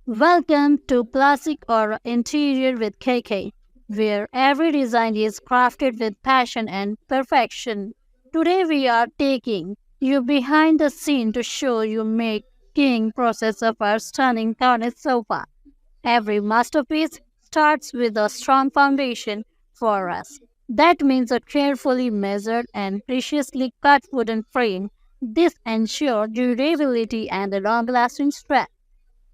Welcome to Classic or Interior with KK, where every design is crafted with passion and perfection. Today we are taking you behind the scene to show you making process of our stunning corner sofa. Every masterpiece starts with a strong foundation for us. That means a carefully measured and preciously cut wooden frame. This ensures durability and a long-lasting strength.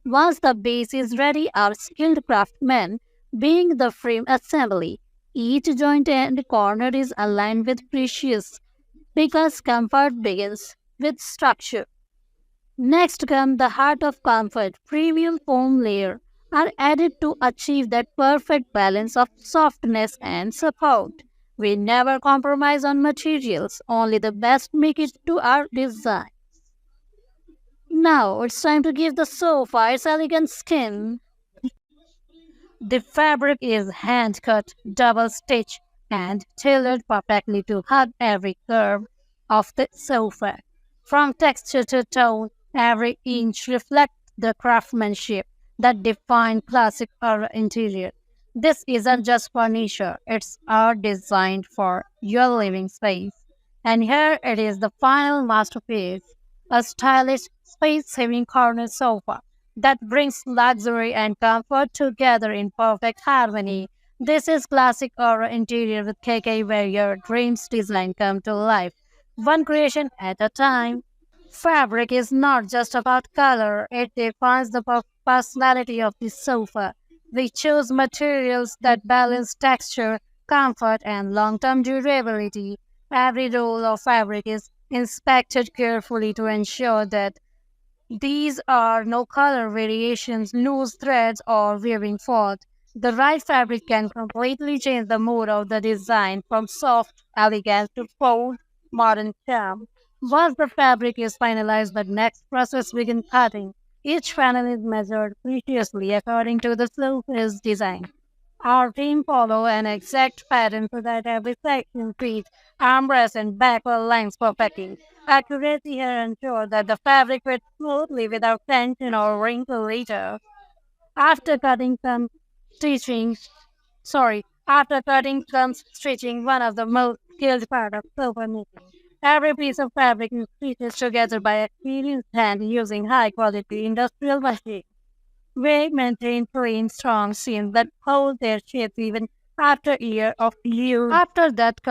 Once the base is ready, our skilled craftsmen being the frame assembly. Each joint and corner is aligned with precious because comfort begins with structure. Next comes the heart of comfort. Premium foam layer are added to achieve that perfect balance of softness and support. We never compromise on materials, only the best make it to our design. Now it's time to give the sofa its elegant skin. The fabric is hand cut, double stitched, and tailored perfectly to hug every curve of the sofa. From texture to tone, every inch reflects the craftsmanship that defines classic or interior. This isn't just furniture, it's art designed for your living space. And here it is the final masterpiece, a stylish, space saving corner sofa that brings luxury and comfort together in perfect harmony. This is classic aura interior with KK where your dreams design come to life, one creation at a time. Fabric is not just about color, it defines the personality of the sofa. We choose materials that balance texture, comfort, and long term durability. Every roll of fabric is inspected carefully to ensure that these are no color variations, loose threads, or weaving fault. The right fabric can completely change the mood of the design from soft elegance to bold modern charm. Once the fabric is finalized, the next process begins cutting. Each panel is measured precisely according to the surface design. Our team follow an exact pattern so that every section, feet, armrest, and back aligns perfectly. Accuracy here ensures that the fabric fits smoothly without tension or wrinkle later. After cutting some stitching, after cutting comes stitching, one of the most skilled part of sofa making. Every piece of fabric is stitched together by experienced hand using high quality industrial machines. We maintain clean, strong seams that hold their shapes even after year of use. After that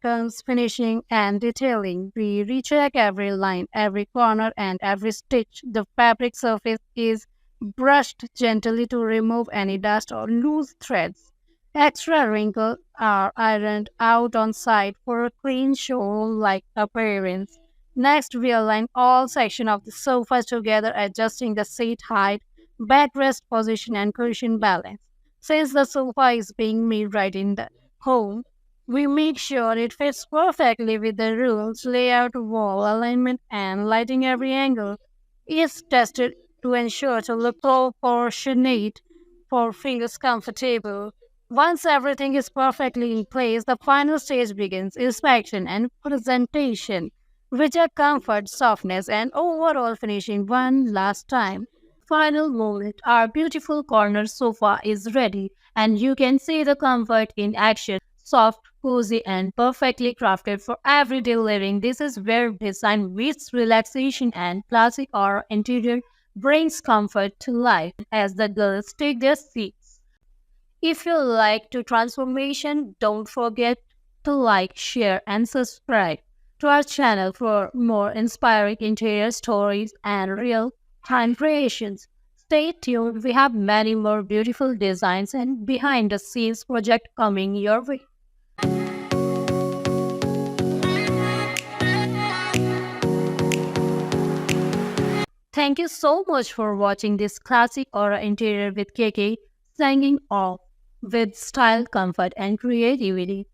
comes finishing and detailing. We recheck every line, every corner, and every stitch. The fabric surface is brushed gently to remove any dust or loose threads. Extra wrinkles are ironed out on site for a clean show-like appearance. Next, we align all sections of the sofa together, adjusting the seat height, backrest position, and cushion balance. Since the sofa is being made right in the home, we make sure it fits perfectly with the rules, layout, wall alignment, and lighting. Every angle is tested to ensure to look proportionate for feels comfortable. Once everything is perfectly in place, the final stage begins inspection and presentation, which are comfort, softness, and overall finishing one last time. Final moment, our beautiful corner sofa is ready, and you can see the comfort in action. Soft, cozy, and perfectly crafted for everyday living. This is where design meets relaxation and classic or interior brings comfort to life as the girls take their seats. If you like to transformation, don't forget to like, share, and subscribe to our channel for more inspiring interior stories and real time creations. Stay tuned, we have many more beautiful designs and behind the scenes project coming your way. Thank you so much for watching this classic aura interior with KK, signing off with style, comfort, and creativity.